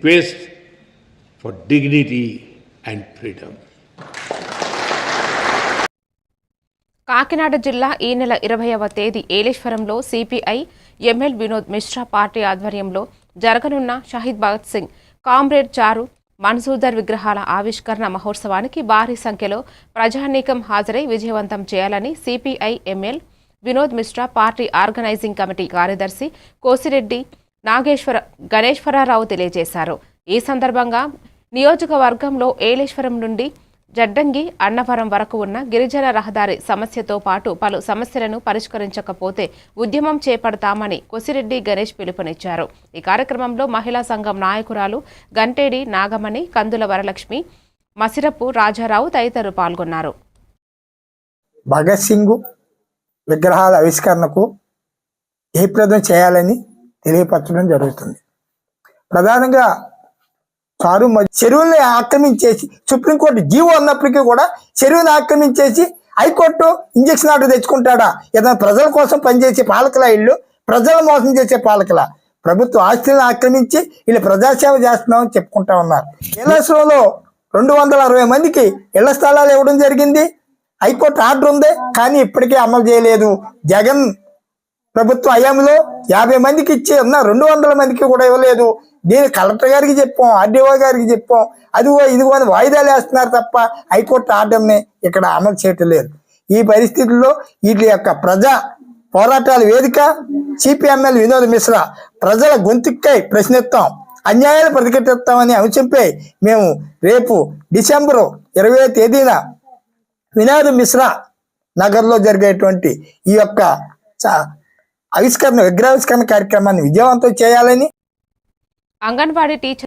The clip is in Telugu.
quest for dignity and freedom. Kakinada జిల్లా ఈ నెల 20వ తేదీ ఏలేశ్వరంలో CPI ML Vinod Mishra party ఆధ్వర్యంలో జరగనున్న షహీద్ భగత్ సింగ్, కామ్రేడ్ చారు, మన్సూదర్ విగ్రహాల ఆవిష్కరణ మహోత్సవానికి భారీ సంఖ్యలో ప్రజానీకం హాజరై విజయవంతం చేయాలని CPI ML Vinod Mishra party organising committee కార్యదర్శి కోసిరెడ్డి గణేశ్వరరావు తెలియజేశారు. ఈ సందర్భంగా నియోజకవర్గంలో ఏలేశ్వరం నుండి జడ్డంగి, అన్నవరం వరకు ఉన్న గిరిజన రహదారి సమస్యతో పాటు పలు సమస్యలను పరిష్కరించకపోతే ఉద్యమం చేపడతామని కోసిరెడ్డి గణేష్ పిలుపునిచ్చారు. ఈ కార్యక్రమంలో మహిళా సంఘం నాయకురాలు గంటేడి నాగమణి, కందుల వరలక్ష్మి, మసిరపు రాజారావు తదితరులు పాల్గొన్నారు. భగత్ సింగ్ విగ్రహాల ఆవిష్కరణకు జయప్రదం చేయాలని తెలియపరచడం జరుగుతుంది. ప్రధానంగా చారు చెరువుల్ని ఆక్రమించేసి, సుప్రీంకోర్టు జీవో ఉన్నప్పటికీ కూడా చెరువుని ఆక్రమించేసి హైకోర్టు ఇంజక్షన్ ఆర్డర్ తెచ్చుకుంటాడా? ఏదైనా ప్రజల కోసం పనిచేసే పాలకుల ఇల్లు, ప్రజలు మోసం చేసే పాలకుల ప్రభుత్వ ఆస్తులను ఆక్రమించి వీళ్ళు ప్రజాసేవ చేస్తున్నామని చెప్పుకుంటా ఉన్నారు. ఏలేశ్వరంలో 260 మందికి ఇళ్ల స్థలాలు ఇవ్వడం జరిగింది. హైకోర్టు ఆర్డర్ ఉంది, కానీ ఇప్పటికే అమలు చేయలేదు. జగన్ ప్రభుత్వ హయాంలో 50 మందికి ఇచ్చి ఉన్న 200 మందికి కూడా ఇవ్వలేదు. దీన్ని కలెక్టర్ గారికి చెప్పాం, ఆర్డీఓ గారికి చెప్పాం, అదిగో ఇదిగో అని వాయిదాలు వేస్తున్నారు తప్ప హైకోర్టు ఆర్డర్ని ఇక్కడ అమలు చేయటం లేదు. ఈ పరిస్థితుల్లో వీటి యొక్క ప్రజా పోరాటాల వేదిక సిపిఎంఎల్ వినోద్ మిశ్రా ప్రజల గొంతుక్కై ప్రశ్నిస్తాం, అన్యాయాలు ప్రతిఘటిస్తామని అంశంపై మేము రేపు డిసెంబరు 20వ తేదీన వినోద్ మిశ్రా నగర్లో జరిగేటువంటి ఈ యొక్క విగ్రహావిష్కరణ కార్యక్రమాన్ని విజయవంతం చేయాలని అంగన్వాడీ టీచర్